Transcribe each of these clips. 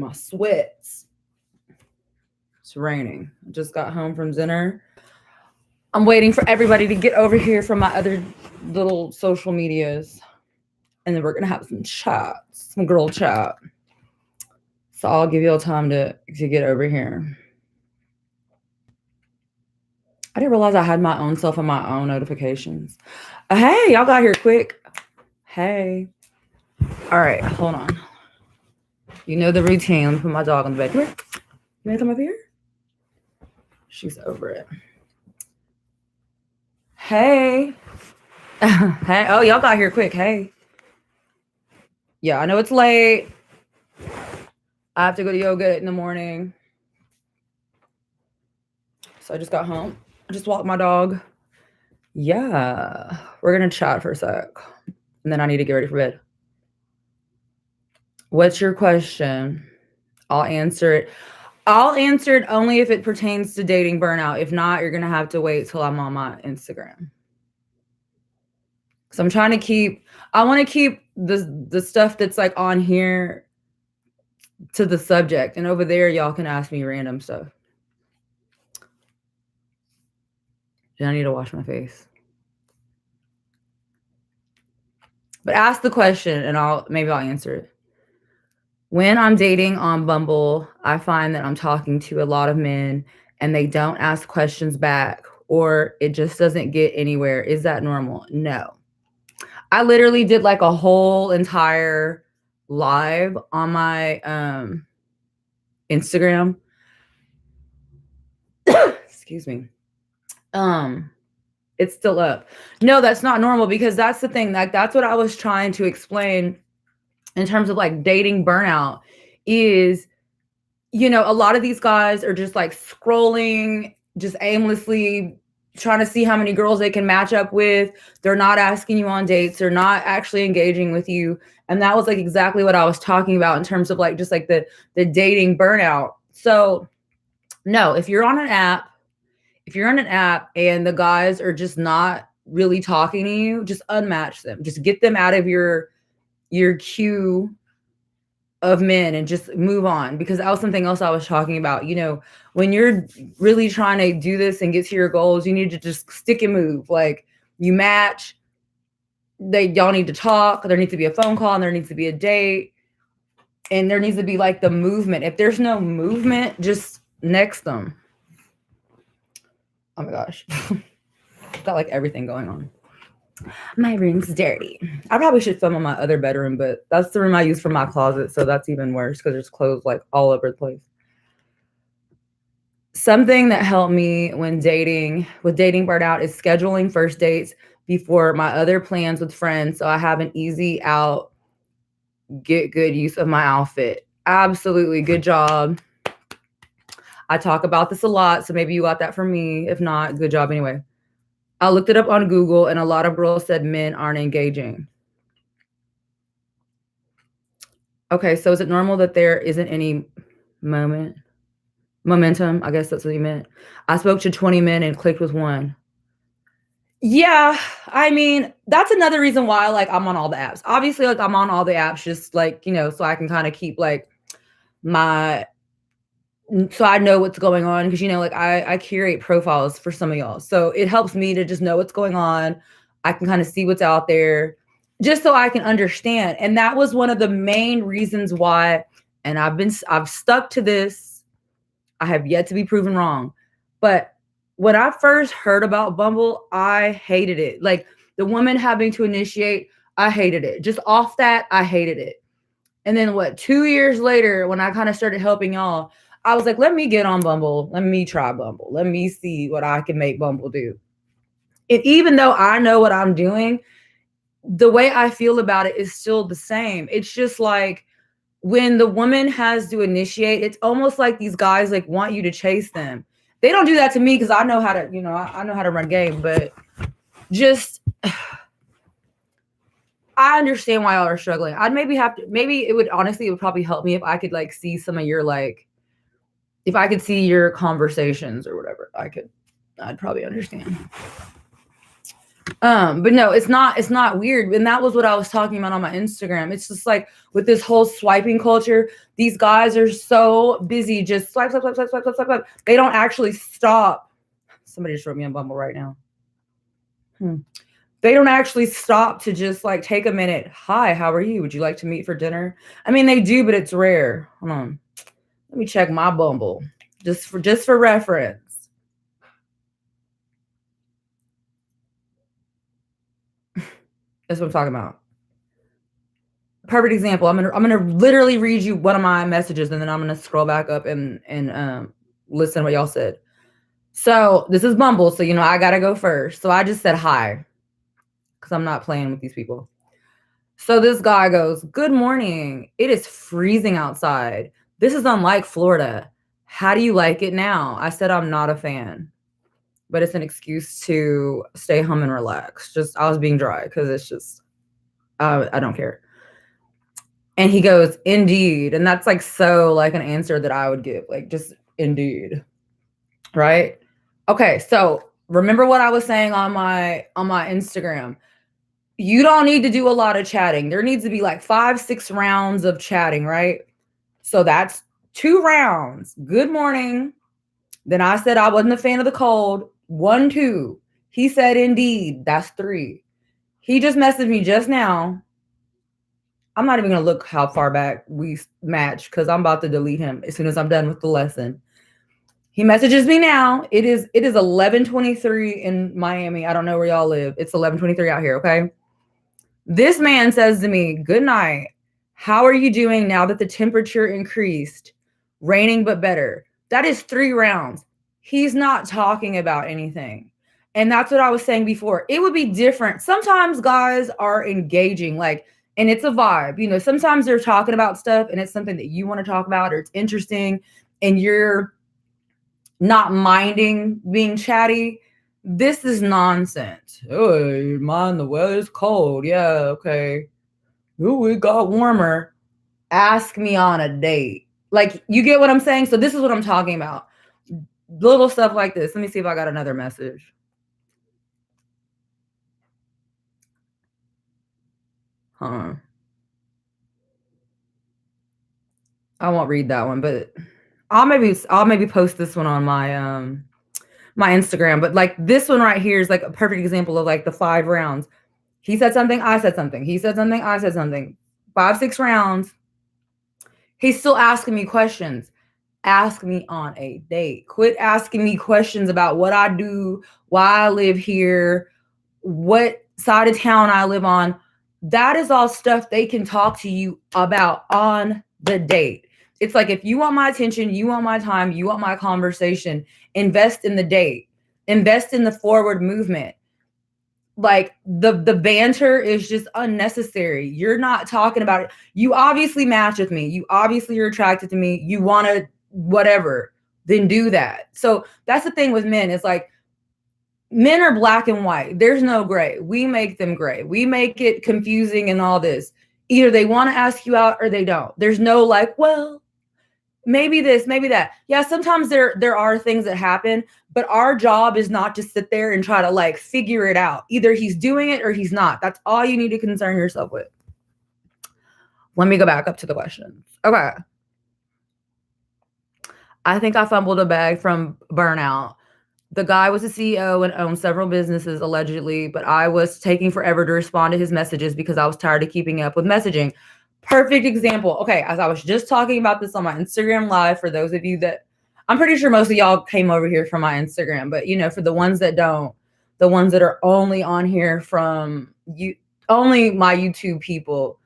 my sweats. It's raining. I just got home from dinner. I'm waiting for everybody to get over here from my other little social medias. And then we're gonna have some chat, some girl chat. So I'll give you all time to get over here. I didn't realize I had my own self and my own notifications. Hey, y'all got here quick. Hey. All right, hold on. You know the routine. Let me put my dog on the bed. Come here. You want to come up here? She's over it. Hey. Hey. Oh, y'all got here quick. Hey. Yeah, I know it's late. I have to go to yoga in the morning. So I just got home. I just walked my dog. Yeah. We're going to chat for a sec. And then I need to get ready for bed. What's your question? I'll answer it. I'll answer it only if it pertains to dating burnout. If not, you're going to have to wait till I'm on my Instagram. So I'm trying to keep, I want to keep the stuff that's like on here to the subject. And over there, y'all can ask me random stuff. I need to wash my face. But ask the question and maybe I'll answer it. When I'm dating on Bumble, I find that I'm talking to a lot of men and they don't ask questions back or it just doesn't get anywhere. Is that normal? No. I literally did like a whole entire live on my Instagram. Excuse me. It's still up. No, that's not normal because that's the thing. Like that's what I was trying to explain in terms of like dating burnout is, you know, a lot of these guys are just like scrolling, just aimlessly trying to see how many girls they can match up with. They're not asking you on dates. They're not actually engaging with you. And that was like exactly what I was talking about in terms of like just like the dating burnout. So no, if you're on an app and the guys are just not really talking to you, just unmatch them. Just get them out of your queue of men and just move on, because that was something else I was talking about. You know, when you're really trying to do this and get to your goals, you need to just stick and move. Like you match, y'all need to talk. There needs to be a phone call and there needs to be a date. And there needs to be like the movement. If there's no movement, just next them. Oh my gosh. Got like everything going on. My room's dirty. I probably should film in my other bedroom, but that's the room I use for my closet, so that's even worse because there's clothes like all over the place. Something that helped me when dating burnout is scheduling first dates before my other plans with friends, so I have an easy out, get good use of my outfit. Absolutely, good job. I talk about this a lot, so maybe you got that from me. If not, good job anyway. I looked it up on Google, and a lot of girls said men aren't engaging. Okay, so is it normal that there isn't any momentum? I guess that's what you meant. I spoke to 20 men and clicked with one. Yeah, I mean, that's another reason why like I'm on all the apps. Obviously, like I'm on all the apps just like, you know, so I can kind of keep like so I know what's going on, because you know, like I curate profiles for some of y'all, so it helps me to just know what's going on. I can kind of see what's out there just so I can understand. And that was one of the main reasons why, and I've stuck to this. I have yet to be proven wrong, but when I first heard about Bumble, I hated it. Like the woman having to initiate, I hated it. Just off that, I hated it. And then 2 years later, when I kind of started helping y'all, I was like, let me get on Bumble. Let me try Bumble. Let me see what I can make Bumble do. And even though I know what I'm doing, the way I feel about it is still the same. It's just like when the woman has to initiate, it's almost like these guys like want you to chase them. They don't do that to me because I know how to, you know, I know how to run game, but just I understand why y'all are struggling. Maybe it would probably help me if I could like see some of your like, if I could see your conversations or whatever, I'd probably understand. But no, it's not weird. And that was what I was talking about on my Instagram. It's just like with this whole swiping culture, these guys are so busy just swipe, swipe, swipe, swipe, swipe, swipe, swipe. They don't actually stop. Somebody just wrote me on Bumble right now. They don't actually stop to just like take a minute. Hi, how are you? Would you like to meet for dinner? I mean, they do, but it's rare. Hold on. Let me check my Bumble just for reference. That's what I'm talking about. Perfect example. I'm gonna literally read you one of my messages, and then I'm gonna scroll back up and listen to what y'all said. So this is Bumble, so I gotta go first. So I just said hi because I'm not playing with these people. So this guy goes, "Good morning. It is freezing outside. This is unlike Florida. How do you like it now?" I said I'm not a fan, but it's an excuse to stay home and relax. Just I was being dry because it's just I don't care. And he goes, "Indeed." And that's like so like an answer that I would give, like just indeed. Right? Okay, so remember what I was saying on my Instagram. You don't need to do a lot of chatting. There needs to be like 5, 6 rounds of chatting, right? So that's 2 rounds. Good morning. Then I said I wasn't a fan of the cold. 1, 2. He said indeed. That's 3. He just messaged me just now. I'm not even gonna look how far back we match because I'm about to delete him as soon as I'm done with the lesson. He messages me now. It is 11:23 in Miami. I don't know where y'all live. It's 11:23 out here, okay? This man says to me, "Good night. How are you doing now that the temperature increased? Raining but better." That is 3 rounds. He's not talking about anything. And that's what I was saying before. It would be different. Sometimes guys are engaging, like, and it's a vibe. Sometimes they're talking about stuff and it's something that you want to talk about or it's interesting and you're not minding being chatty. This is nonsense. Oh, mind the weather's cold. Yeah, okay. Oh, it got warmer. Ask me on a date. Like, you get what I'm saying? So this is what I'm talking about. Little stuff like this. Let me see if I got another message. Huh. I won't read that one, but I'll maybe post this one on my Instagram. But like this one right here is like a perfect example of like the 5 rounds. He said something, I said something. He said something, I said something. 5, 6 rounds. He's still asking me questions. Ask me on a date. Quit asking me questions about what I do, why I live here, what side of town I live on. That is all stuff they can talk to you about on the date. It's like if you want my attention, you want my time, you want my conversation, invest in the date. Invest in the forward movement. Like the banter is just unnecessary. You're not talking about it. You obviously match with me. You obviously are attracted to me. You want to whatever, then do that. So that's the thing with men. It's like men are black and white. There's no gray. We make them gray. We make it confusing and all this. Either they want to ask you out or they don't. There's no like, well, maybe this, maybe that. Yeah, sometimes there are things that happen, but our job is not to sit there and try to like figure it out. Either he's doing it or he's not. That's all you need to concern yourself with. Let me go back up to the questions. Okay. I think I fumbled a bag from Burnout. The guy was a CEO and owned several businesses allegedly, but I was taking forever to respond to his messages because I was tired of keeping up with messaging. Perfect example. Okay, as I was just talking about this on my Instagram live, for those of you that I'm pretty sure most of y'all came over here from my Instagram, but for the ones that don't, the ones that are only on here from you, only my YouTube people,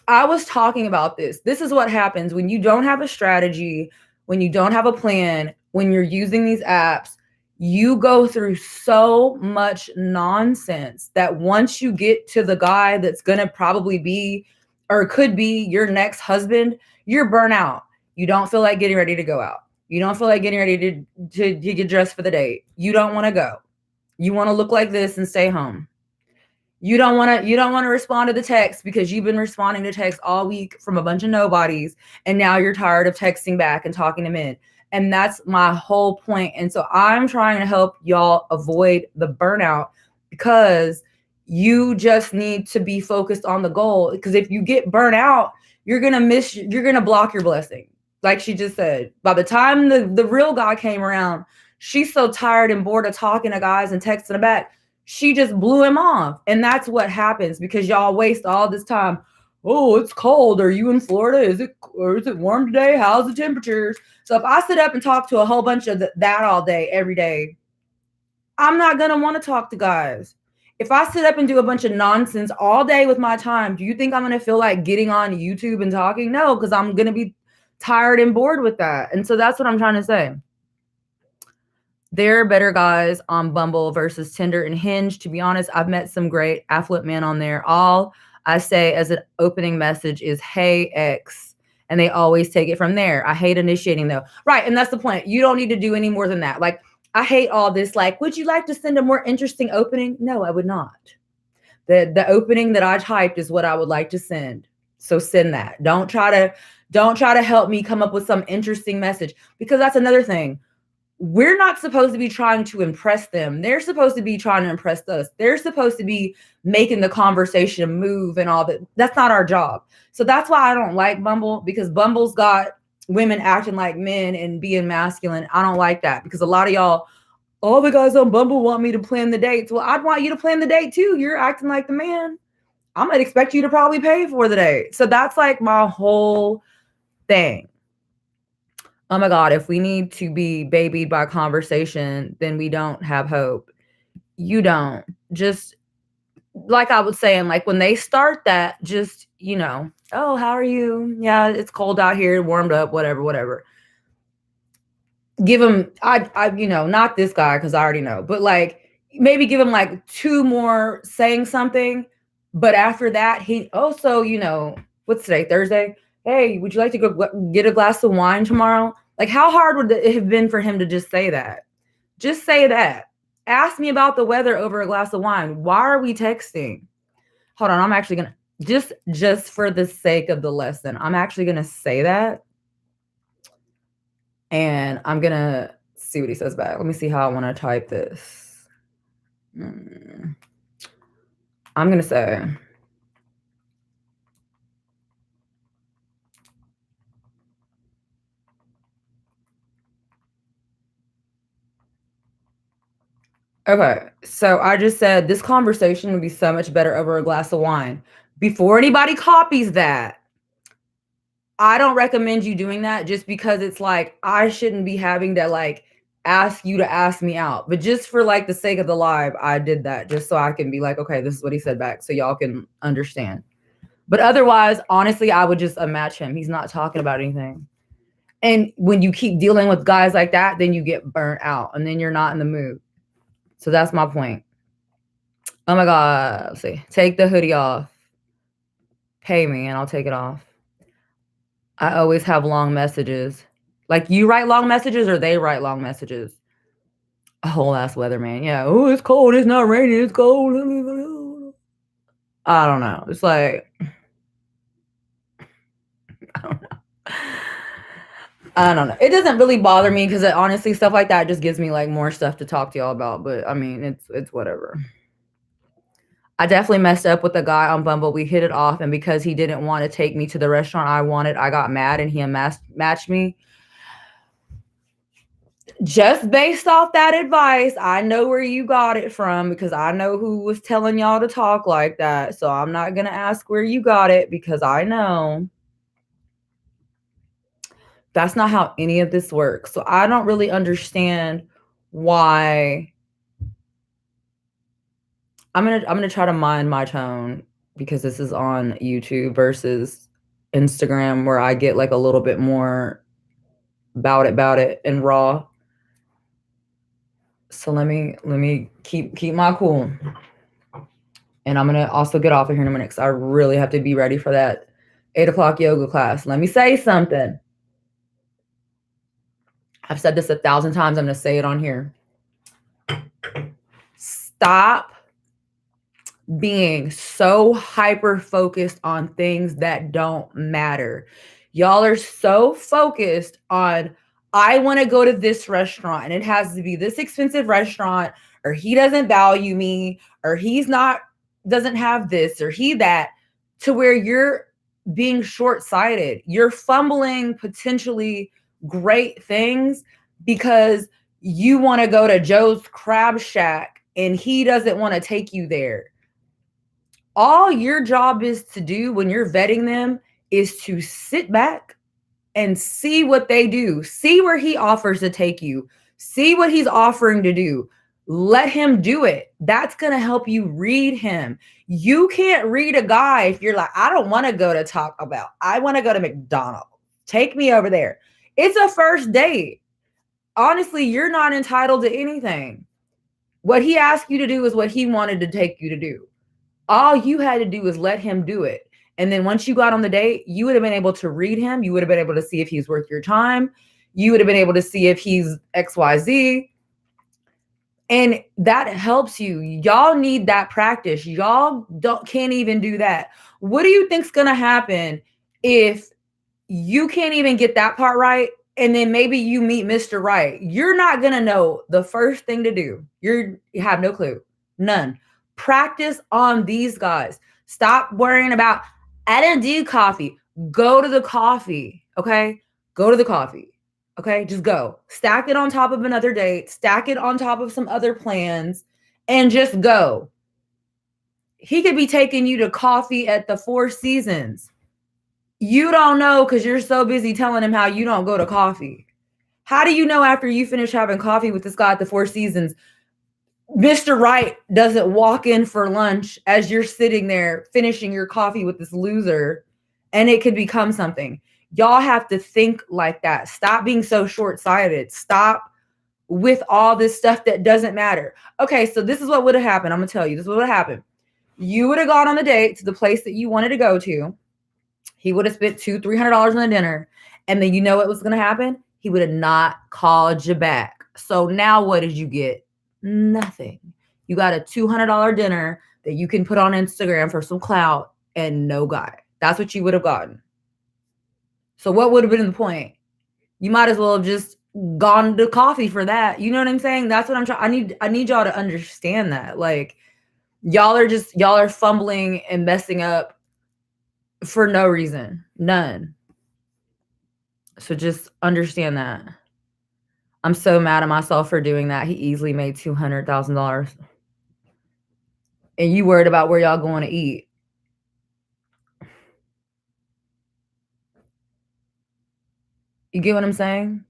I was talking about this. This is what happens when you don't have a strategy, when you don't have a plan, when you're using these apps. You go through so much nonsense that once you get to the guy that's going to probably be or could be your next husband, you're burnt out. You don't feel like getting ready to go out. You don't feel like getting ready to get dressed for the date. You don't want to go. You want to look like this and stay home. You don't want to respond to the text because you've been responding to text all week from a bunch of nobodies, and now you're tired of texting back and talking to men. And that's my whole point. And so I'm trying to help y'all avoid the burnout. because you just need to be focused on the goal. Because if you get burnt out, you're gonna block your blessing. Like she just said, by the time the real guy came around, she's so tired and bored of talking to guys and texting them back. She just blew him off. And that's what happens because y'all waste all this time. Oh, it's cold. Are you in Florida? Is it warm today? How's the temperatures? So if I sit up and talk to a whole bunch of that all day, every day, I'm not going to want to talk to guys. If I sit up and do a bunch of nonsense all day with my time, do you think I'm going to feel like getting on YouTube and talking? No, because I'm going to be tired and bored with that. And so that's what I'm trying to say. There are better guys on Bumble versus Tinder and Hinge. To be honest, I've met some great affluent men on there. All I say as an opening message is, hey, X. And they always take it from there. I hate initiating though. Right. And that's the point. You don't need to do any more than that. Like, I hate all this. Like, would you like to send a more interesting opening? No, I would not. The opening that I typed is what I would like to send. So send that. Don't try to help me come up with some interesting message, because that's another thing. We're not supposed to be trying to impress them. They're supposed to be trying to impress us. They're supposed to be making the conversation move and all that. That's not our job. So that's why I don't like Bumble, because Bumble's got women acting like men and being masculine. I don't like that, because a lot of y'all, all the guys on Bumble want me to plan the dates. Well, I'd want you to plan the date too. You're acting like the man. I might expect you to probably pay for the date. So that's like my whole thing. Oh my God, if we need to be babied by conversation, then we don't have hope. You don't. Just like I was saying, like when they start that, just, oh, how are you? Yeah, it's cold out here, warmed up, whatever. Give him, not this guy, because I already know, but like maybe give him like 2 more saying something. But after that, he also, what's today, Thursday? Hey, would you like to go get a glass of wine tomorrow? Like, how hard would it have been for him to just say that? Just say that. Ask me about the weather over a glass of wine. Why are we texting? Hold on, I'm actually going to, just for the sake of the lesson, I'm actually going to say that. And I'm going to see what he says back. Let me see how I want to type this. I'm going to say, okay, so I just said this conversation would be so much better over a glass of wine. Before anybody copies that, I don't recommend you doing that, just because it's like, I shouldn't be having to like ask you to ask me out. But just for like the sake of the live, I did that just so I can be like, okay, this is what he said back, so y'all can understand. But otherwise, honestly, I would just unmatch him. He's not talking about anything. And when you keep dealing with guys like that, then you get burnt out and then you're not in the mood. So that's my point. Oh my God. Let's see. Take the hoodie off. Pay me and I'll take it off. I always have long messages. Like, you write long messages or they write long messages? A whole ass weatherman. Yeah. Oh, it's cold. It's not raining. It's cold. I don't know. It's like, I don't know. It doesn't really bother me, because honestly, stuff like that just gives me like more stuff to talk to y'all about. But I mean, it's whatever. I definitely messed up with the guy on Bumble. We hit it off, and because he didn't want to take me to the restaurant I wanted, I got mad and he matched me. Just based off that advice, I know where you got it from, because I know who was telling y'all to talk like that. So I'm not going to ask where you got it, because I know that's not how any of this works. So I don't really understand why. I'm gonna try to mind my tone, because this is on YouTube versus Instagram, where I get like a little bit more about it and raw. So let me keep my cool. And I'm gonna also get off of here in a minute, because I really have to be ready for that 8:00 yoga class. Let me say something. I've said this 1,000 times. I'm gonna say it on here. Stop being so hyper focused on things that don't matter. Y'all are so focused on, I want to go to this restaurant and it has to be this expensive restaurant, or he doesn't value me, or he's not, doesn't have this, or he that, to where you're being short sighted. You're fumbling potentially great things because you want to go to Joe's Crab Shack and he doesn't want to take you there. All your job is to do when you're vetting them is to sit back and see what they do. See where he offers to take you. See what he's offering to do. Let him do it. That's going to help you read him. You can't read a guy if you're like, I don't want to go to Taco Bell. I want to go to McDonald's. Take me over there. It's a first date. Honestly, you're not entitled to anything. What he asked you to do is what he wanted to take you to do. All you had to do was let him do it. And then once you got on the date, you would have been able to read him. You would have been able to see if he's worth your time. You would have been able to see if he's XYZ. And that helps you. Y'all need that practice. Y'all can't even do that. What do you think's going to happen if you can't even get that part right? And then maybe you meet Mr. Right. You're not going to know the first thing to do. You have no clue. None. Practice on these guys. Stop worrying about, I didn't do coffee. Go to the coffee. Okay. Go to the coffee. Okay. Just go. Stack it on top of another date. Stack it on top of some other plans and just go. He could be taking you to coffee at the Four Seasons. You don't know because you're so busy telling him how you don't go to coffee. How do you know after you finish having coffee with this guy at the Four Seasons, Mr. Right doesn't walk in for lunch as you're sitting there finishing your coffee with this loser, and it could become something? Y'all have to think like that. Stop being so short-sighted. Stop with all this stuff that doesn't matter. Okay, so this is what would have happened. I'm going to tell you. This is what would have happened. You would have gone on the date to the place that you wanted to go to. He would have spent $200-$300 on a dinner. And then you know what was going to happen? He would have not called you back. So now what did you get? Nothing. You got a $200 dinner that you can put on Instagram for some clout and no guy. That's what you would have gotten. So what would have been the point? You might as well have just gone to coffee for that. You know what I'm saying? That's what I'm trying. I need y'all to understand that. Like, y'all are fumbling and messing up for no reason. None. So just understand that. I'm so mad at myself for doing that. He easily made $200,000. And you worried about where y'all going to eat. You get what I'm saying?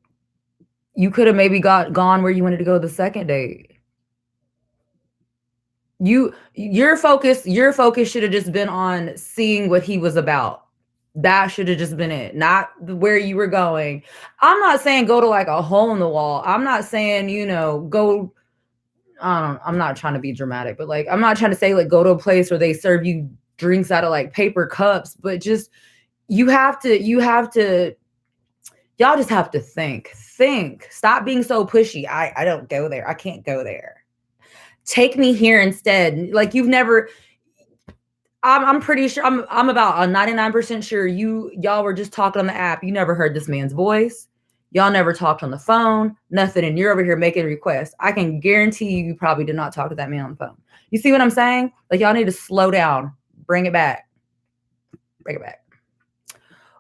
You could have maybe gone where you wanted to go the second date. Your focus should have just been on seeing what he was about. That should have just been it, not where you were going. I'm not saying go to like a hole in the wall. I'm not saying, go. I'm not trying to be dramatic, but like, I'm not trying to say like go to a place where they serve you drinks out of like paper cups, but just, y'all just have to think, stop being so pushy. I don't go there. I can't go there. Take me here instead. Like, you've never, I'm pretty sure, I'm about 99% sure y'all were just talking on the app. You never heard this man's voice. Y'all never talked on the phone, nothing. And you're over here making requests. I can guarantee you probably did not talk to that man on the phone. You see what I'm saying? Like, y'all need to slow down, bring it back.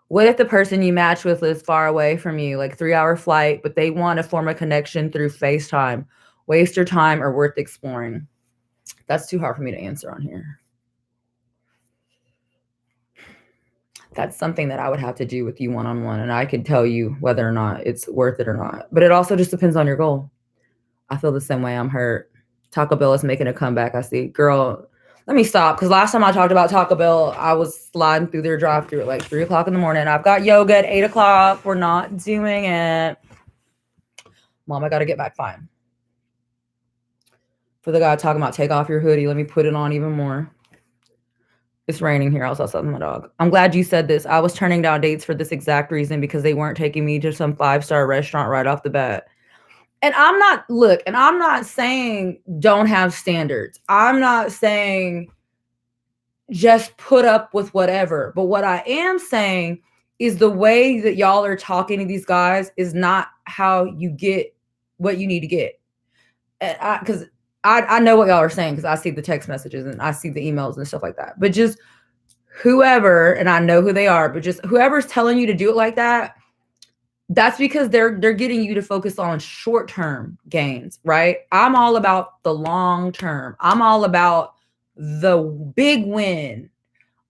What if the person you match with lives far away from you, like 3-hour flight, but they want to form a connection through FaceTime? Waste your time or worth exploring? That's too hard for me to answer on here. That's something that I would have to do with you one-on-one, and I can tell you whether or not it's worth it or not. But it also just depends on your goal. I feel the same way. I'm hurt. Taco Bell is making a comeback. I see. Girl, let me stop, because last time I talked about Taco Bell, I was sliding through their drive-thru at like 3 o'clock in the morning. I've got yoga at 8 o'clock. We're not doing it. Mom, I got to get back fine. For the guy talking about take off your hoodie, let me put it on even more. It's raining here. I was outside with my dog. I'm glad you said this. I was turning down dates for this exact reason, because they weren't taking me to some 5-star restaurant right off the bat. And I'm not saying don't have standards. I'm not saying just put up with whatever. But what I am saying is the way that y'all are talking to these guys is not how you get what you need to get. Because I know what y'all are saying because I see the text messages and I see the emails and stuff like that. But just whoever, and I know who they are, but just whoever's telling you to do it like that, that's because they're getting you to focus on short-term gains, right? I'm all about the long term. I'm all about the big win.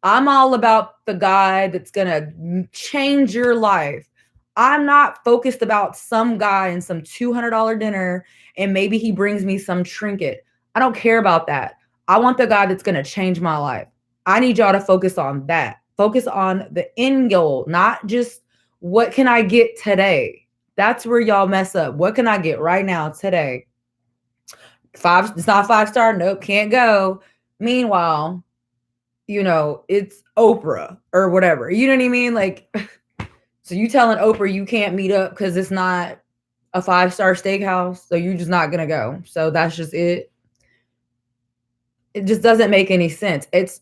I'm all about the guy that's going to change your life. I'm not focused about some guy and some $200 dinner and maybe he brings me some trinket. I don't care about that. I want the guy that's going to change my life. I need y'all to focus on that. Focus on the end goal, not just what can I get today? That's where y'all mess up. What can I get right now today? It's not 5-star. Nope, can't go. Meanwhile, it's Oprah or whatever. You know what I mean? Like, so you telling Oprah you can't meet up because it's not a 5-star steakhouse, so you're just not gonna go. So that's just it. It just doesn't make any sense. It's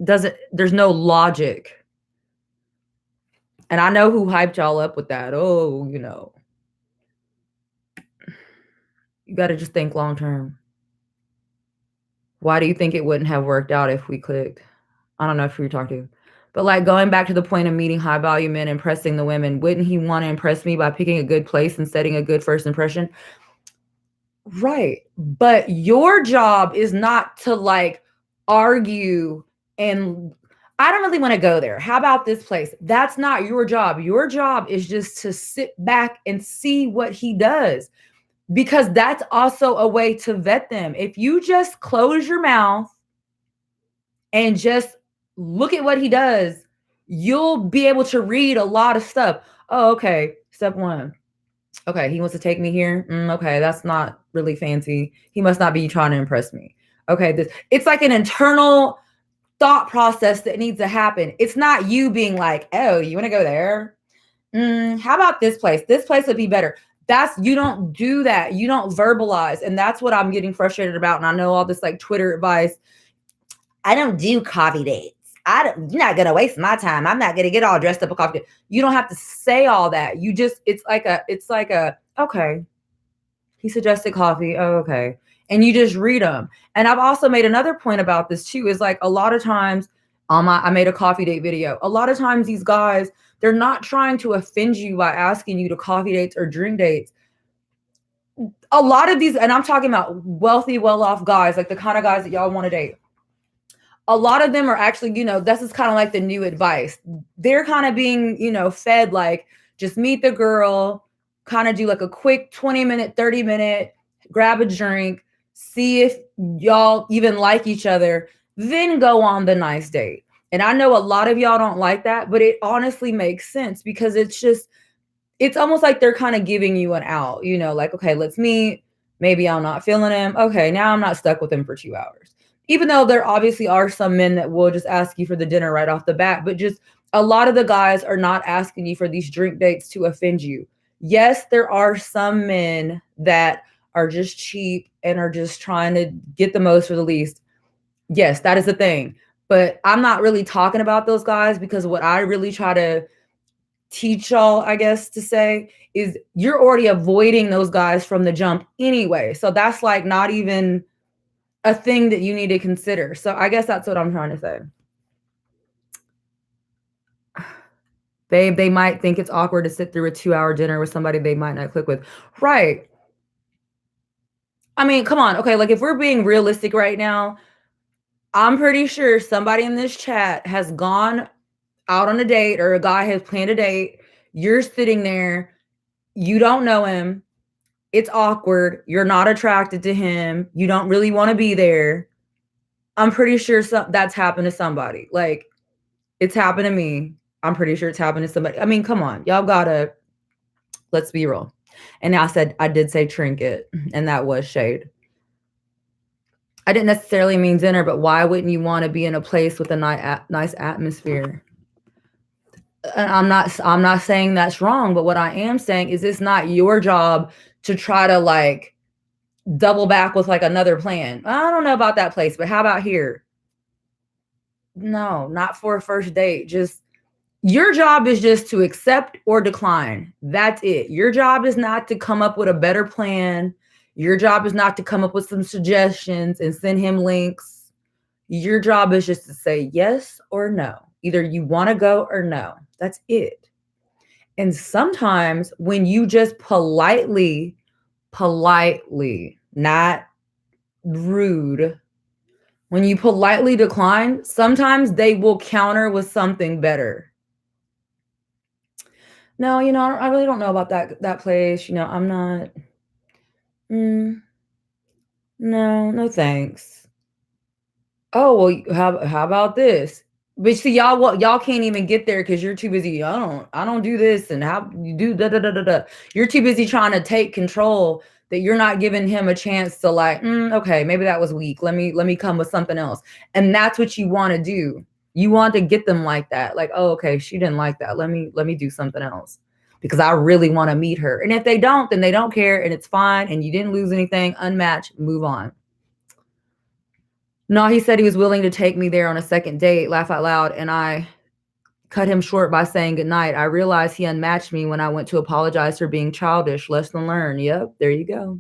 doesn't. There's no logic. And I know who hyped y'all up with that. Oh, you got to just think long term. Why do you think it wouldn't have worked out if we clicked? I don't know if we talked to, but like going back to the point of meeting high value men, impressing the women, wouldn't he want to impress me by picking a good place and setting a good first impression? Right. But your job is not to like argue and I don't really want to go there. How about this place? That's not your job. Your job is just to sit back and see what he does because that's also a way to vet them. If you just close your mouth and just look at what he does, you'll be able to read a lot of stuff. Oh, okay. Step 1. Okay, he wants to take me here. Okay, that's not really fancy. He must not be trying to impress me. Okay, it's like an internal thought process that needs to happen. It's not you being like, oh, you want to go there? How about this place? This place would be better. You don't do that. You don't verbalize. And that's what I'm getting frustrated about. And I know all this like Twitter advice. I don't do coffee dates. You're not going to waste my time. I'm not going to get all dressed up a coffee date. You don't have to say all that. It's like a, okay, he suggested coffee. Oh, okay. And you just read them. And I've also made another point about this too, is like a lot of times I made a coffee date video. A lot of times these guys, they're not trying to offend you by asking you to coffee dates or drink dates. A lot of these, and I'm talking about wealthy, well-off guys, like the kind of guys that y'all want to date. A lot of them are actually, this is kind of like the new advice. They're kind of being, fed like, just meet the girl, kind of do like a quick 20-minute, 30-minute, grab a drink, see if y'all even like each other, then go on the nice date. And I know a lot of y'all don't like that, but it honestly makes sense because it's almost like they're kind of giving you an out, like, okay, let's meet. Maybe I'm not feeling him. Okay, now I'm not stuck with him for 2 hours. Even though there obviously are some men that will just ask you for the dinner right off the bat, but just a lot of the guys are not asking you for these drink dates to offend you. Yes, there are some men that are just cheap and are just trying to get the most for the least. Yes, that is the thing. But I'm not really talking about those guys because what I really try to teach y'all, I guess to say, is you're already avoiding those guys from the jump anyway. So that's like not even a thing that you need to consider. So I guess that's what I'm trying to say. They might think it's awkward to sit through a 2-hour dinner with somebody they might not click with. Right. I mean, come on. Okay, like if we're being realistic right now, I'm pretty sure somebody in this chat has gone out on a date or a guy has planned a date. You're sitting there, you don't know him. It's awkward. You're not attracted to him. You don't really want to be there. I'm pretty sure that's happened to somebody. Like, it's happened to me. I'm pretty sure it's happened to somebody. I mean, come on. Y'all gotta, let's be real. And I did say trinket, and that was shade. I didn't necessarily mean dinner, but why wouldn't you want to be in a place with a nice atmosphere? And I'm not saying that's wrong, but what I am saying is it's not your job to try to like double back with like another plan. I don't know about that place, but how about here? No, not for a first date. Just Your job is just to accept or decline. That's it. Your job is not to come up with a better plan. Your job is not to come up with some suggestions and send him links. Your job is just to say yes or no. Either you want to go or no. That's it. And sometimes when you just politely, not rude, when you politely decline, sometimes they will counter with something better. No, I really don't know about that place. I'm not. Mm, no, no, thanks. Oh well, how about this? But see, y'all can't even get there because you're too busy. I don't do this, and how you do da da da da da. You're too busy trying to take control that you're not giving him a chance to like. Okay, maybe that was weak. Let me come with something else, and that's what you want to do. You want to get them like that, like, oh, okay, she didn't like that. Let me do something else because I really want to meet her. And if they don't, then they don't care, and it's fine, and you didn't lose anything. Unmatched, move on. No, he said he was willing to take me there on a second date, laugh out loud, and I cut him short by saying goodnight. I realized he unmatched me when I went to apologize for being childish. Lesson learned. Yep, there you go.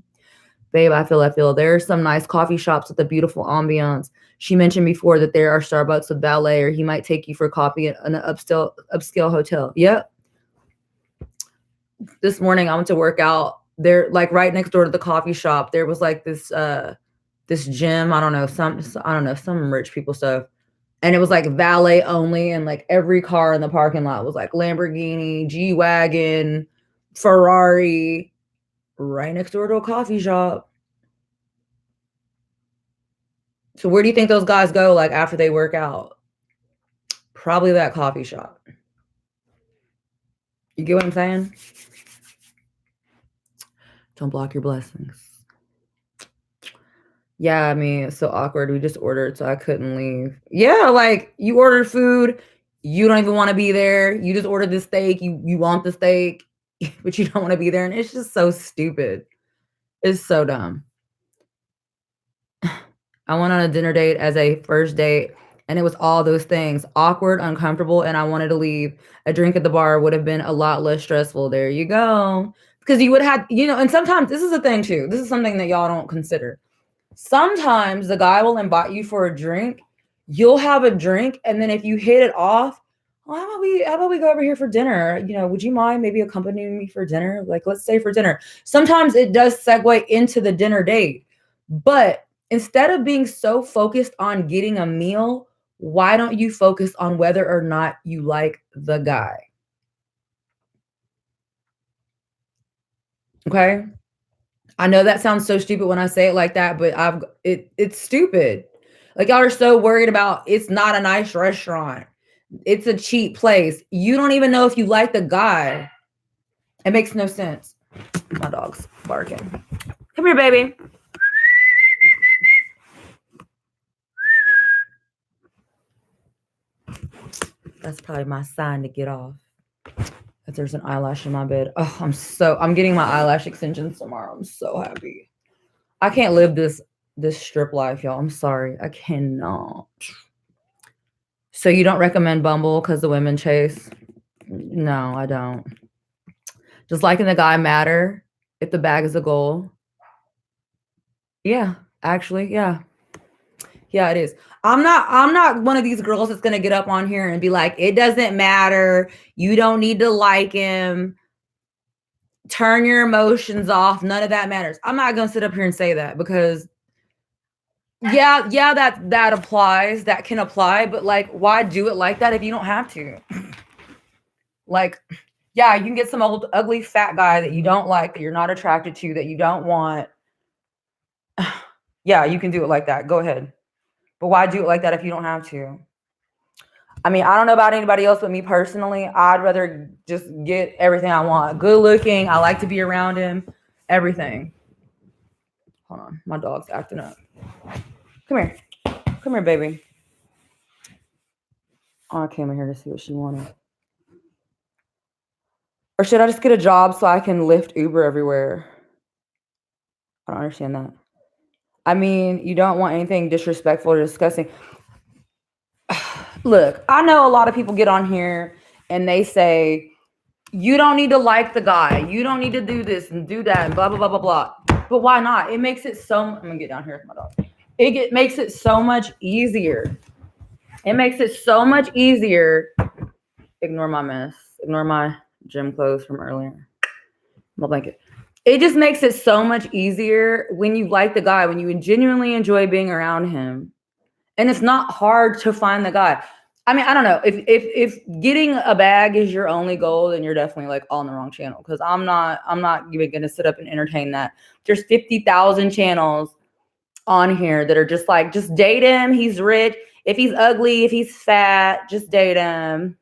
Babe, I feel. There are some nice coffee shops with a beautiful ambiance. She mentioned before that there are Starbucks with ballet, or he might take you for coffee at an upscale hotel. Yep. This morning I went to work out. There, like right next door to the coffee shop, there was like this gym. I don't know, some rich people stuff. And it was like valet only, and like every car in the parking lot was like Lamborghini, G-Wagon, Ferrari, right next door to a coffee shop. So where do you think those guys go like after they work out? Probably that coffee shop. You get what I'm saying? Don't block your blessings. Yeah, I mean, it's so awkward. We just ordered, so I couldn't leave. Yeah, like you ordered food, you don't even want to be there. You just ordered the steak, you want the steak, but you don't want to be there. And it's just so stupid. It's so dumb. I went on a dinner date as a first date, and it was all those things awkward, uncomfortable, and I wanted to leave. A drink at the bar would have been a lot less stressful. There you go. Because you would have, and sometimes this is a thing too. This is something that y'all don't consider. Sometimes the guy will invite you for a drink. You'll have a drink, and then if you hit it off, well, how about we go over here for dinner? Would you mind maybe accompanying me for dinner? Like, let's stay for dinner. Sometimes it does segue into the dinner date, but instead of being so focused on getting a meal, why don't you focus on whether or not you like the guy? Okay. I know that sounds so stupid when I say it like that, but it's stupid. Like y'all are so worried about it's not a nice restaurant. It's a cheap place. You don't even know if you like the guy. It makes no sense. My dog's barking. Come here, baby. That's probably my sign to get off. If there's an eyelash in my bed. Oh, I'm getting my eyelash extensions tomorrow. I'm so happy. I can't live this strip life, y'all. I'm sorry. I cannot. So you don't recommend Bumble because the women chase? No, I don't. Does liking the guy matter if the bag is a goal? Yeah, actually, yeah. Yeah, it is. I'm not one of these girls that's gonna get up on here and be like, it doesn't matter. You don't need to like him. Turn your emotions off. None of that matters. I'm not gonna sit up here and say that because yeah, that applies. That can apply, but like, why do it like that if you don't have to? Like, yeah, you can get some old ugly fat guy that you don't like, that you're not attracted to, that you don't want. Yeah, you can do it like that. Go ahead. But why do it like that if you don't have to? I mean, I don't know about anybody else, but me personally, I'd rather just get everything I want. Good looking. I like to be around him. Everything. Hold on. My dog's acting up. Come here. Come here, baby. Oh, I came in here to see what she wanted. Or should I just get a job so I can Lyft Uber everywhere? I don't understand that. I mean, you don't want anything disrespectful or disgusting. Look, I know a lot of people get on here and they say, you don't need to like the guy. You don't need to do this and do that and blah, blah, blah, blah, blah. But why not? It makes it so, I'm gonna get down here with my dog. Makes it so much easier. It makes it so much easier. Ignore my mess. Ignore my gym clothes from earlier. My blanket. It just makes it so much easier when you like the guy, when you genuinely enjoy being around him. And it's not hard to find the guy. I mean, I don't know. If getting a bag is your only goal, then you're definitely like on the wrong channel. Because I'm not even gonna sit up and entertain that. There's 50,000 channels on here that are just like, just date him. He's rich. If he's ugly, if he's fat, just date him.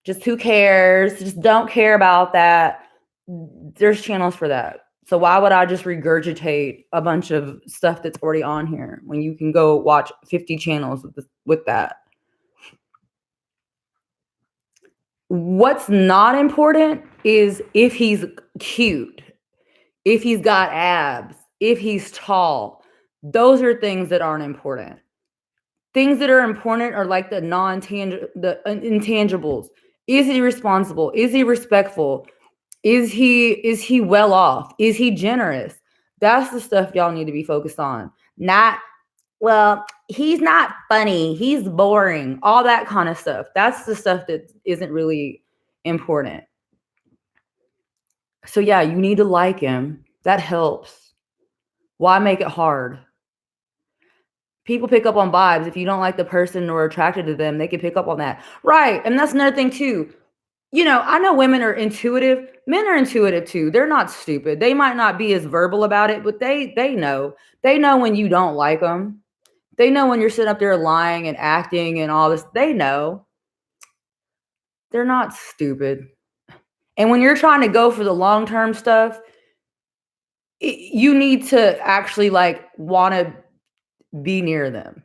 Just who cares? Just don't care about that. There's channels for that. So why would I just regurgitate a bunch of stuff that's already on here when you can go watch 50 channels with that? What's not important is if he's cute, if he's got abs, if he's tall. Those are things that aren't important. Things that are important are like the intangibles. Is he responsible? Is he respectful? Is he well off? Is he generous? That's the stuff y'all need to be focused on. Not, well, he's not funny. He's boring. All that kind of stuff. That's the stuff that isn't really important. So yeah, you need to like him. That helps. Why make it hard? People pick up on vibes. If you don't like the person or attracted to them, they can pick up on that. Right. And that's another thing too. You know, I know women are intuitive. Men are intuitive too. They're not stupid. They might not be as verbal about it, but they know. They know when you don't like them. They know when you're sitting up there lying and acting and all this. They know. They're not stupid. And when you're trying to go for the long-term stuff, you need to actually like want to be near them.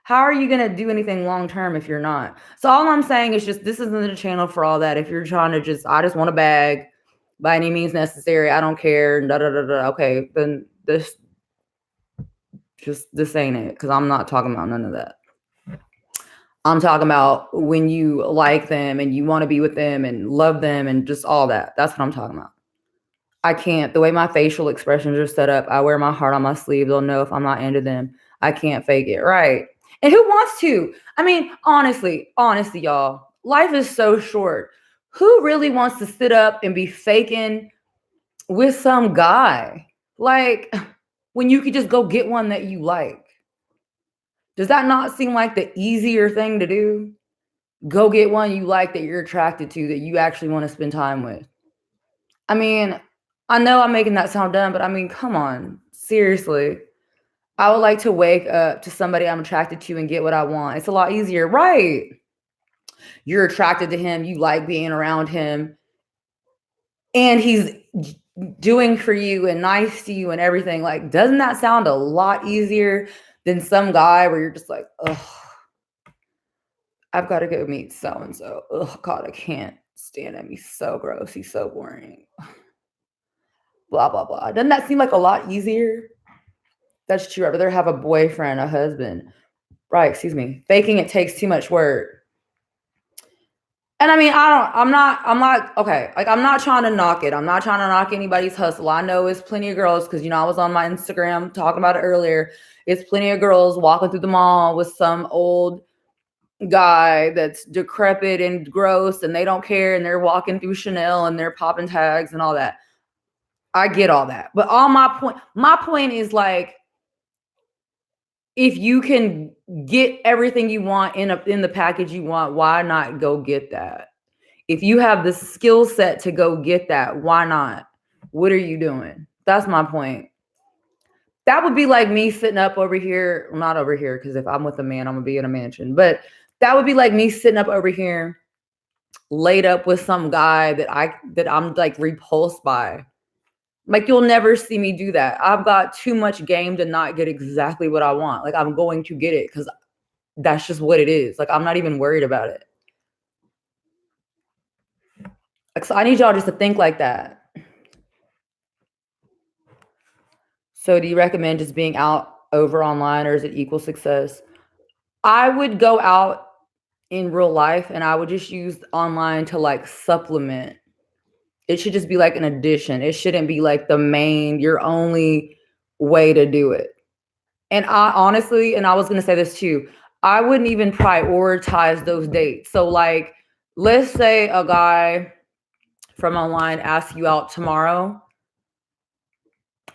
How are you going to do anything long term if you're not? So all I'm saying is just, this isn't the channel for all that. If you're trying to just, I just want a bag by any means necessary, I don't care, da da da da. Okay, then this ain't it, because I'm not talking about none of that. I'm talking about when you like them and you want to be with them and love them and just all that. That's what I'm talking about. I can't. The way my facial expressions are set up, I wear my heart on my sleeve. They'll know if I'm not into them. I can't fake it. Right. And who wants to? I mean, honestly, y'all, life is so short. Who really wants to sit up and be faking with some guy? Like, when you could just go get one that you like. Does that not seem like the easier thing to do? Go get one you like, that you're attracted to, that you actually want to spend time with. I mean, I know I'm making that sound dumb, but I mean, come on, seriously. I would like to wake up to somebody I'm attracted to and get what I want. It's a lot easier, right? You're attracted to him, you like being around him, and he's doing for you and nice to you and everything. Like, doesn't that sound a lot easier than some guy where you're just like, oh, I've got to go meet so-and-so. Oh God, I can't stand him. He's so gross. He's so boring. Blah, blah, blah. Doesn't that seem like a lot easier? That's true. I'd rather have a boyfriend, a husband. Right, excuse me. Faking it takes too much work. And I mean, I'm not, okay. Like, I'm not trying to knock it. I'm not trying to knock anybody's hustle. I know it's plenty of girls, because, you know, I was on my Instagram talking about it earlier. It's plenty of girls walking through the mall with some old guy that's decrepit and gross, and they don't care, and they're walking through Chanel and they're popping tags and all that. I get all that. But my point is, like, if you can get everything you want in the package you want, why not go get that? If you have the skill set to go get that, why not? What are you doing? That's my point. That would be like me sitting up over here, well, not over here, because if I'm with a man, I'm gonna be in a mansion. But that would be like me sitting up over here, laid up with some guy that I'm like repulsed by. Like, you'll never see me do that. I've got too much game to not get exactly what I want. Like, I'm going to get it, because that's just what it is. Like, I'm not even worried about it. Like, so I need y'all just to think like that. So do you recommend just being out over online, or is it equal success? I would go out in real life, and I would just use online to like supplement. It should just be like an addition. It shouldn't be like the main, your only way to do it. And I honestly, and I was going to say this too, I wouldn't even prioritize those dates. So, like, let's say a guy from online asks you out tomorrow.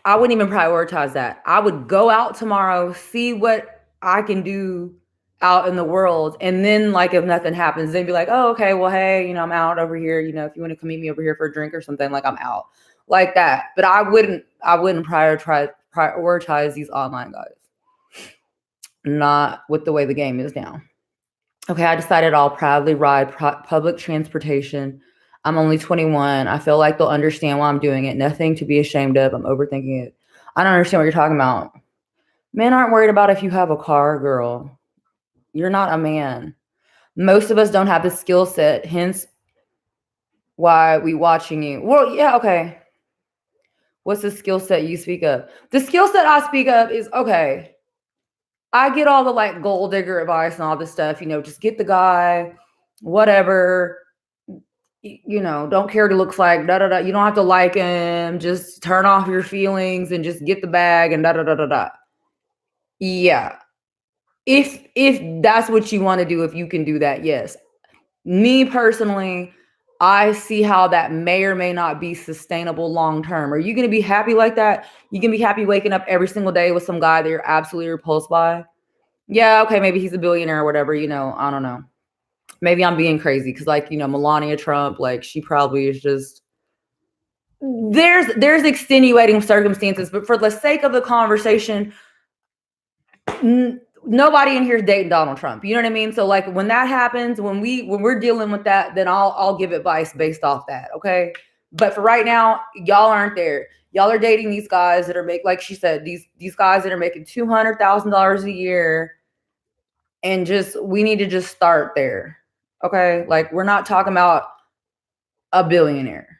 I wouldn't even prioritize that. I would go out tomorrow, see what I can do out in the world. And then, like, if nothing happens, then be like, oh, okay, well, hey, I'm out over here. If you want to come meet me over here for a drink or something, like, I'm out like that. But I wouldn't prioritize these online guys. Not with the way the game is now. Okay, I decided I'll proudly ride public transportation. I'm only 21. I feel like they'll understand why I'm doing it. Nothing to be ashamed of. I'm overthinking it. I don't understand what you're talking about. Men aren't worried about if you have a car, girl. You're not a man. Most of us don't have the skill set, hence why we watching you. Well, yeah, okay. What's the skill set you speak of? The skill set I speak of is, okay, I get all the like gold digger advice and all this stuff, just get the guy, whatever, don't care what he looks like, da da da. You don't have to like him, just turn off your feelings and just get the bag and da da da da da. Yeah. If that's what you want to do, if you can do that, yes. Me personally, I see how that may or may not be sustainable long term. Are you going to be happy like that? You can be happy waking up every single day with some guy that you're absolutely repulsed by? Yeah, okay, maybe he's a billionaire or whatever, I don't know. Maybe I'm being crazy because, like, Melania Trump, like, she probably is just, there's extenuating circumstances, but for the sake of the conversation, nobody in here is dating Donald Trump. You know what I mean? So, like, when that happens, when we're dealing with that, then I'll give advice based off that, okay? But for right now, y'all aren't there. Y'all are dating these guys that are like she said, these guys that are making $200,000 a year, and we need to just start there, okay? Like, we're not talking about a billionaire.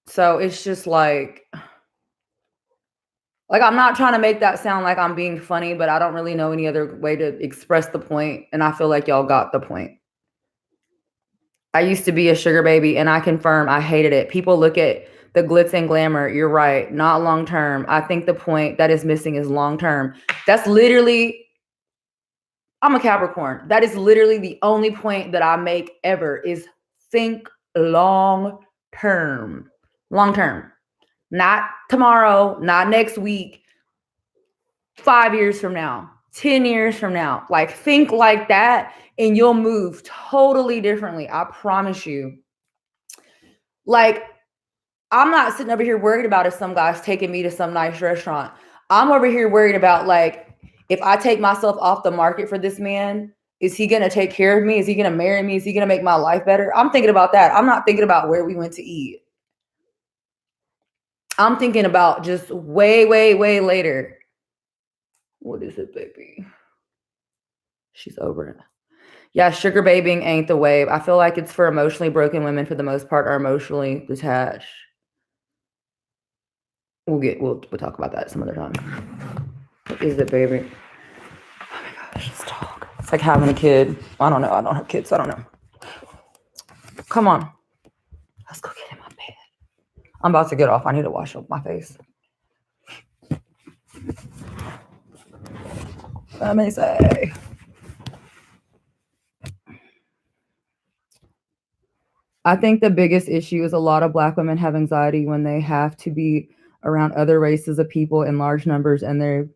So it's just like I'm not trying to make that sound like I'm being funny, but I don't really know any other way to express the point, and I feel like y'all got the point. I used to be a sugar baby, and I confirm I hated it. People look at the glitz and glamour. You're right. Not long term. I think the point that is missing is long term. That's literally, I'm a Capricorn. That is literally the only point that I make ever is think long term. Long term. Not tomorrow, not next week, 5 years from now, 10 years from now. Like, think like that and you'll move totally differently. I promise you. Like, I'm not sitting over here worried about if some guy's taking me to some nice restaurant. I'm over here worried about, like, if I take myself off the market for this man, is he going to take care of me? Is he going to marry me? Is he going to make my life better? I'm thinking about that. I'm not thinking about where we went to eat. I'm thinking about just way, way, way later. What is it, baby? She's over it. Yeah, sugar babying ain't the wave. I feel like it's for emotionally broken women, for the most part, are emotionally detached. We'll talk about that some other time. What is it, baby? Oh my gosh, let's talk. It's like having a kid. I don't know. I don't have kids, so I don't know. Come on. Let's go get in my bed. I'm about to get off. I need to wash up my face. Let me say. I think the biggest issue is a lot of Black women have anxiety when they have to be around other races of people in large numbers, and they're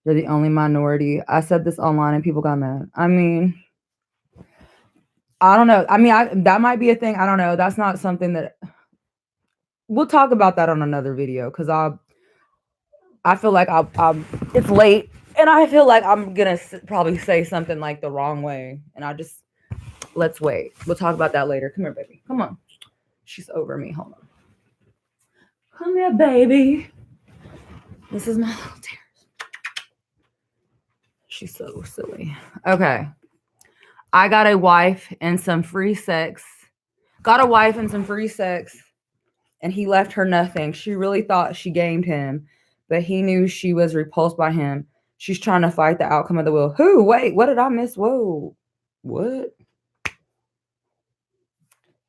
the only minority. I said this online and people got mad. I mean, I don't know. I mean, that might be a thing. I don't know. That's not something that we'll talk about that on another video, because I feel like it's late and I feel like I'm gonna probably say something like the wrong way, and let's wait. We'll talk about that later. Come here, baby. Come on. She's over me. Hold on. Come here, baby. This is my little tears. She's so silly. Okay. I got a wife and some free sex. And he left her nothing. She really thought she gamed him, but he knew she was repulsed by him. She's trying to fight the outcome of the will. Who? Wait, what did I miss? Whoa. What?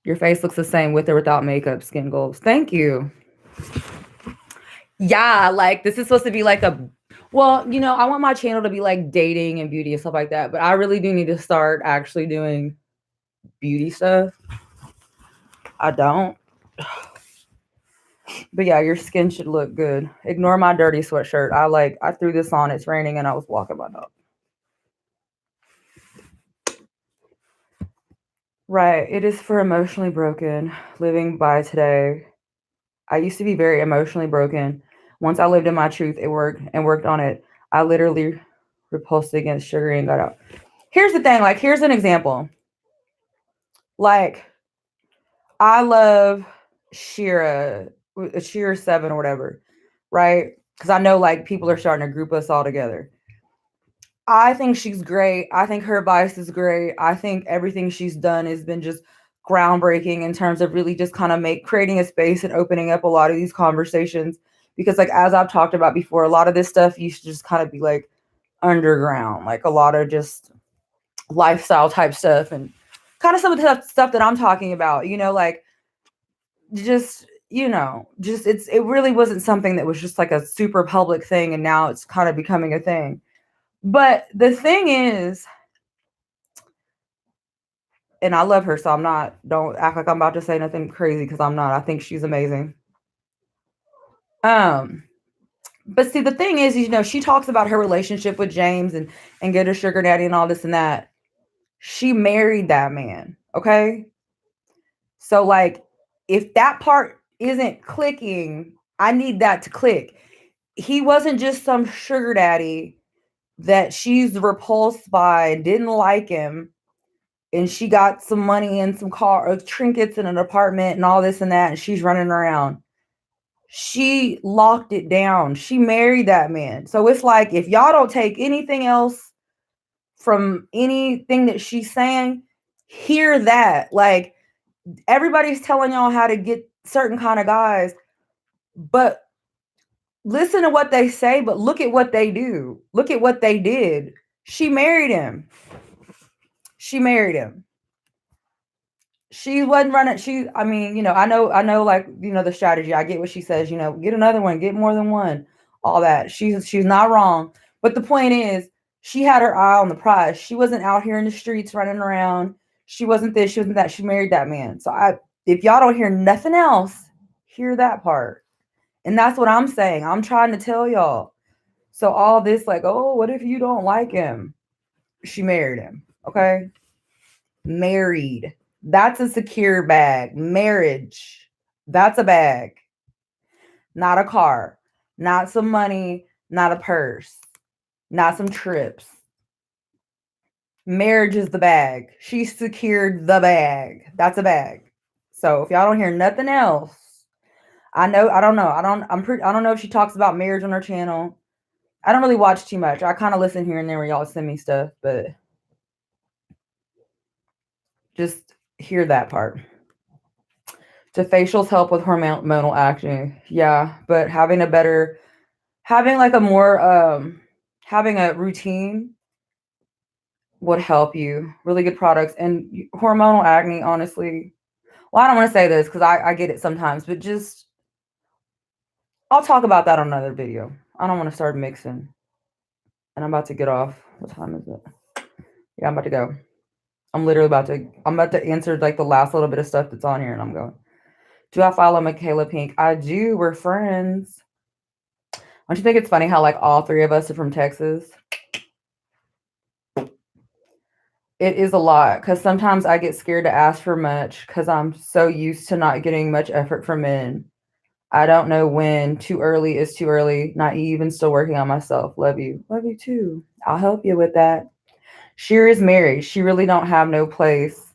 Your face looks the same with or without makeup. Skin goals. Thank you. Yeah, like this is supposed to be like a well, I want my channel to be like dating and beauty and stuff like that, but I really do need to start actually doing beauty stuff. I don't. But yeah, your skin should look good. Ignore my dirty sweatshirt. I threw this on, it's raining and I was walking my dog. Right. It is for emotionally broken. Living by today. I used to be very emotionally broken. Once I lived in my truth, it worked on it. I literally repulsed against sugar and got out. Here's the thing, like here's an example. Like I love Shira, Shira 7 or whatever, right? Because I know like people are starting to group us all together. I think she's great. I think her advice is great. I think everything she's done has been just groundbreaking in terms of really just kind of creating a space and opening up a lot of these conversations. Because like as I've talked about before, a lot of this stuff used to just kind of be like underground, like a lot of just lifestyle type stuff and kind of some of the stuff that I'm talking about, like just it really wasn't something that was just like a super public thing and now it's kind of becoming a thing. But the thing is, and I love her, so don't act like I'm about to say nothing crazy because I'm not. I think she's amazing. Um, but see, the thing is, she talks about her relationship with James and get a sugar daddy and all this and that. She married that man, okay? So like, if that part isn't clicking, I need that to click. He wasn't just some sugar daddy that she's repulsed by and didn't like him and she got some money and some trinkets in an apartment and all this and that and she's running around. She locked it down. She married that man. So it's like if y'all don't take anything else from anything that she's saying, hear that. Like everybody's telling y'all how to get certain kind of guys, but listen to what they say, but look at what they do. Look at what they did. She married him. She married him. She wasn't running. I mean, I know, like, the strategy. I get what she says, get another one, get more than one, all that. She's not wrong. But the point is, she had her eye on the prize. She wasn't out here in the streets running around. She wasn't this, she wasn't that. She married that man. So if y'all don't hear nothing else, hear that part. And that's what I'm saying. I'm trying to tell y'all. So all this, like, oh, what if you don't like him? She married him. Okay. Married. That's a secure bag. Marriage. That's a bag. Not a car. Not some money. Not a purse. Not some trips. Marriage is the bag. She secured the bag. That's a bag. So if y'all don't hear nothing else, I don't know. I don't know if she talks about marriage on her channel. I don't really watch too much. I kind of listen here and there where y'all send me stuff, but just hear that part. Do facials help with hormonal acne? Yeah, but having like a more having a routine would help you. Really good products and hormonal acne, honestly. Well, I don't want to say this because I get it sometimes, but just I'll talk about that on another video. I don't want to start mixing. And I'm about to get off. What time is it? Yeah, I'm about to go. I'm about to answer like the last little bit of stuff that's on here and I'm going. Do I follow Michaela Pink? I do. We're friends. Don't you think it's funny how like all three of us are from Texas? It is a lot because sometimes I get scared to ask for much because I'm so used to not getting much effort from men. I don't know when too early is too early. Naive and still working on myself. Love you. Love you too. I'll help you with that. Sheer is married. She really don't have no place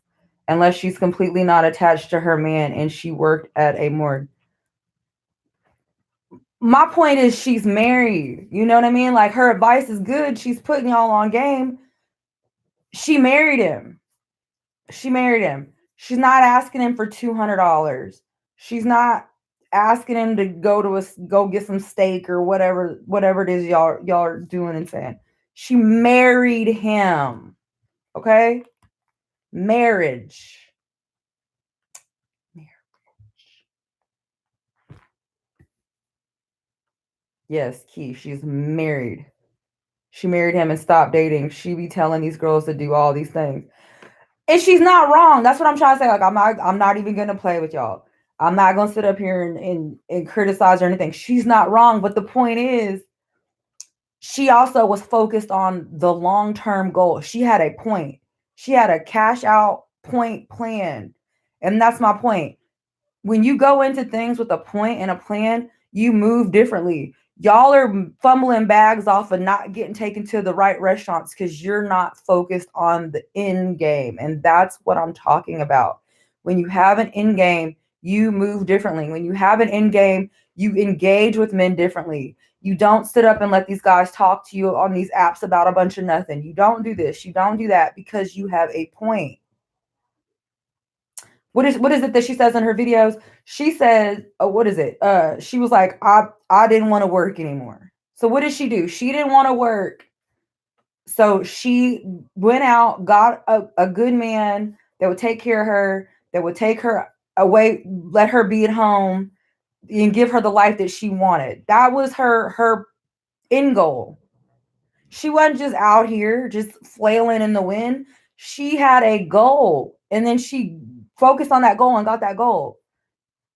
unless she's completely not attached to her man and she worked at a morgue. My point is she's married. You know what I mean? Like her advice is good. She's putting y'all on game. She married him. She married him. She's not asking him for $200. She's not asking him to go get some steak or whatever it is y'all are doing and saying. She married him. Okay? Marriage. Yes, Key. She's married. She married him and stopped dating. She be telling these girls to do all these things. And she's not wrong. That's what I'm trying to say. Like I'm not even gonna play with y'all. I'm not gonna sit up here and criticize or anything. She's not wrong. But the point is, she also was focused on the long-term goal. She had a point. She had a cash out point plan. And that's my point. When you go into things with a point and a plan, you move differently. Y'all are fumbling bags off of not getting taken to the right restaurants because you're not focused on the end game. And that's what I'm talking about. When you have an end game, you move differently. When you have an end game, you engage with men differently. You don't sit up and let these guys talk to you on these apps about a bunch of nothing. You don't do this. You don't do that because you have a point. What is it that she says in her videos? She says, oh, what is it? She was like, I didn't want to work anymore. So what did she do? She didn't want to work. So she went out, got a good man that would take care of her, that would take her away, let her be at home, and give her the life that she wanted. That was her end goal. She wasn't just out here just flailing in the wind. She had a goal, and then she focused on that goal and got that goal.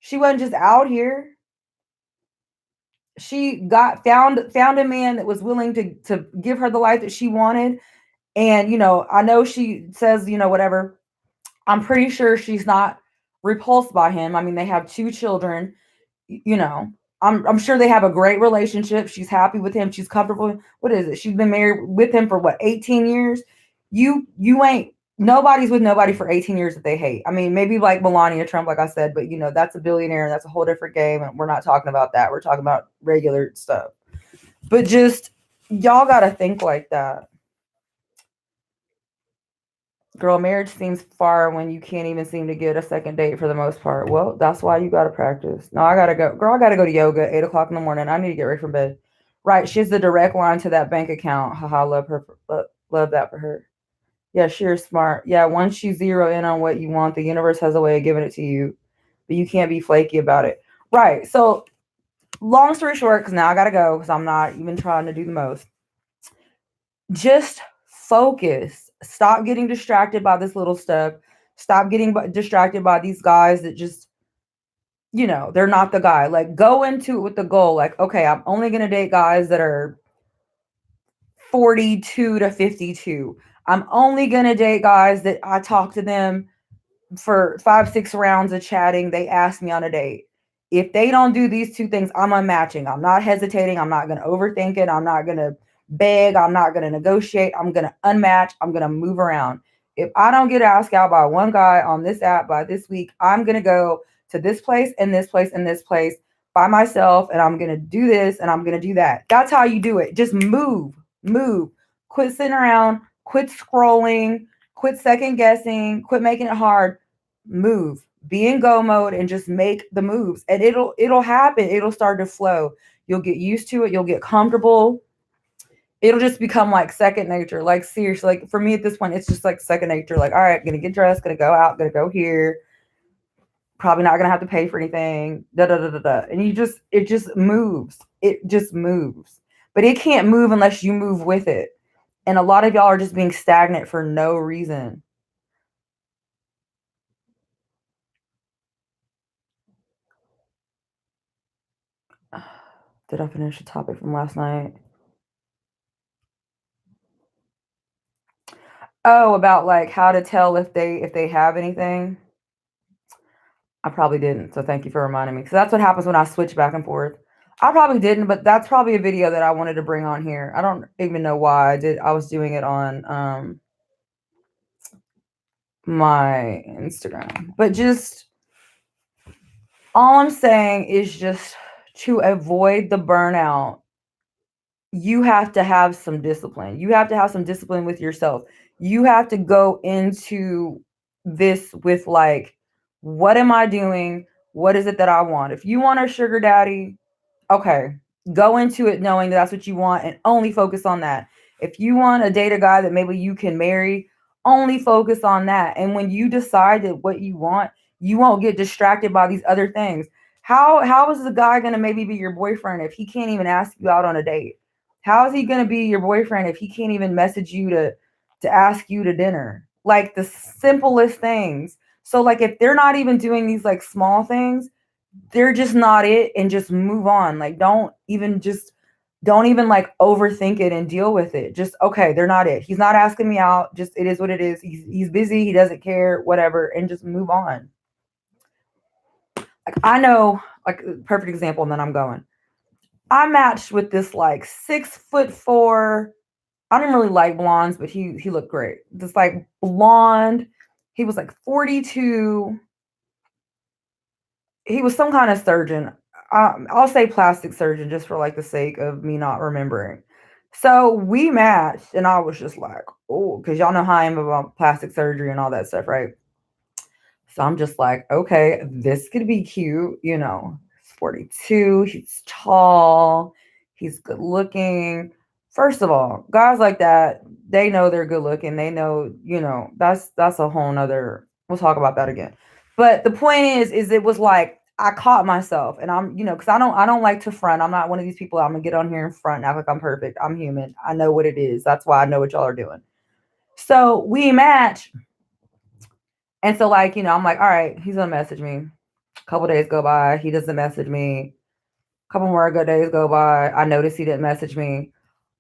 She wasn't just out here. She got found a man that was willing to give her the life that she wanted. And I know she says, whatever. I'm pretty sure she's not repulsed by him. I mean, they have two children. you know, I'm sure they have a great relationship. She's happy with him. She's comfortable. What is it? She's been married with him for what, 18 years? You ain't nobody's with nobody for 18 years that they hate. I mean, maybe like Melania Trump, like I said, but that's a billionaire and that's a whole different game. And we're not talking about that. We're talking about regular stuff. But just y'all gotta think like that. Girl, marriage seems far when you can't even seem to get a second date for the most part. Well, that's why you gotta practice. No, I gotta go. Girl, I gotta go to yoga at 8 o'clock in the morning. I need to get ready from bed. Right, she's the direct line to that bank account. Haha, love her. Love that for her. Yeah, sure, smart. Yeah, once you zero in on what you want, the universe has a way of giving it to you, but you can't be flaky about it. Right. So, long story short, because now I gotta go because I'm not even trying to do the most. Just focus. Stop getting distracted by this little stuff. Stop getting distracted by these guys that just, they're not the guy. Like, go into it with the goal. Like, okay, I'm only going to date guys that are 42 to 52. I'm only going to date guys that I talk to them for 5, 6 rounds of chatting. They ask me on a date. If they don't do these two things, I'm unmatching. I'm not hesitating. I'm not going to overthink it. I'm not going to beg. I'm not going to negotiate. I'm going to unmatch. I'm going to move around. If I don't get asked out by one guy on this app by this week, I'm going to go to this place and this place and this place by myself. And I'm going to do this and I'm going to do that. That's how you do it. Just move, quit sitting around, quit scrolling, quit second guessing, quit making it hard. Move, be in go mode and just make the moves, and it'll happen. It'll start to flow. You'll get used to it. You'll get comfortable. It'll just become like second nature. Like, seriously, like for me at this point, it's just like second nature. Like, all right, gonna get dressed, gonna go out, gonna go here. Probably not gonna have to pay for anything. Da da da da da. And it just moves. It just moves. But it can't move unless you move with it. And a lot of y'all are just being stagnant for no reason. Did I finish the topic from last night? Oh, about like how to tell if they have anything. I probably didn't. So thank you for reminding me. Because that's what happens when I switch back and forth. I probably didn't, but that's probably a video that I wanted to bring on here. I don't even know why I did. I was doing it on my Instagram. But just all I'm saying is just to avoid the burnout, you have to have some discipline. You have to have some discipline with yourself. You have to go into this with like, what am I doing? What is it that I want? If you want a sugar daddy, okay, go into it knowing that that's what you want and only focus on that. If you want to date a guy that maybe you can marry, only focus on that. And when you decide that what you want, you won't get distracted by these other things. How is the guy gonna maybe be your boyfriend if he can't even ask you out on a date? How is he gonna be your boyfriend if he can't even message you to ask you to dinner? Like the simplest things. So like if they're not even doing these like small things, they're just not it, and just move on. Like don't even like overthink it and deal with it. Just okay, they're not it. He's not asking me out. Just it is what it is. He's busy, he doesn't care, whatever, and just move on. Like I know, like perfect example, and then I'm going. I matched with this like 6'4". I didn't really like blondes, but he looked great. This like blonde. He was like 42. He was some kind of surgeon. I'll say plastic surgeon just for like the sake of me not remembering. So we matched, and I was just like, oh, because y'all know how I am about plastic surgery and all that stuff, right? So I'm just like, okay, this could be cute. He's 42, he's tall, he's good looking. First of all, guys like that, they know they're good looking. They know, that's a whole nother, we'll talk about that again. But the point is it was like I caught myself, and I'm, because I don't like to front. I'm not one of these people. I'm gonna get on here and front and act like I'm perfect. I'm human. I know what it is. That's why I know what y'all are doing. So we match. And so, like, I'm like, all right, he's gonna message me. A couple days go by, he doesn't message me. A couple more good days go by, I noticed he didn't message me.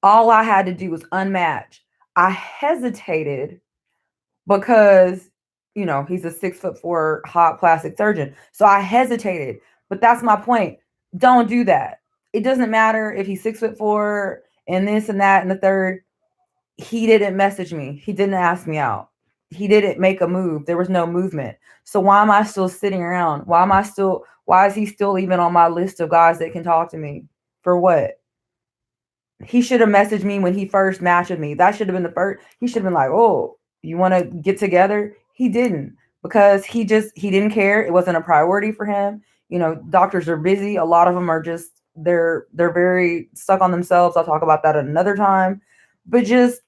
All I had to do was unmatch. I hesitated because, he's a 6'4" hot plastic surgeon. So I hesitated. But that's my point. Don't do that. It doesn't matter if he's 6'4" and this and that and the third. He didn't message me. He didn't ask me out. He didn't make a move. There was no movement. So why am I still sitting around? Why is he still even on my list of guys that can talk to me? For what? He should have messaged me when he first matched with me. That should have been the first. He should have been like, "Oh, you want to get together?" He didn't, because he didn't care. It wasn't a priority for him. Doctors are busy. A lot of them are just they're very stuck on themselves. I'll talk about that at another time. But just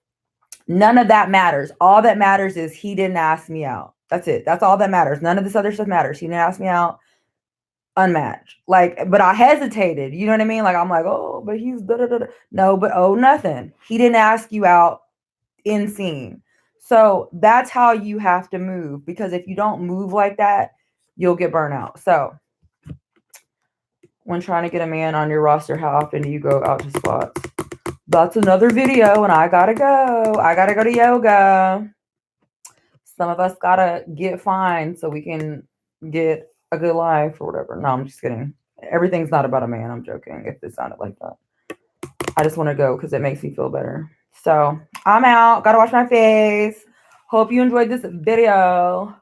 none of that matters. All that matters is he didn't ask me out. That's it. That's all that matters. None of this other stuff matters. He didn't ask me out. Unmatched. Like, but I hesitated. You know what I mean? Like, I'm like, oh, but he's da da da. No, but oh, nothing. He didn't ask you out in scene. So that's how you have to move, because if you don't move like that, you'll get burnout. So when trying to get a man on your roster, how often do you go out to spots? That's another video, and I gotta go. I gotta go to yoga. Some of us gotta get fine so we can get a good life or whatever. No, I'm just kidding. Everything's not about a man. I'm joking if it sounded like that. I just want to go because it makes me feel better. So I'm out. Gotta wash my face. Hope you enjoyed this video.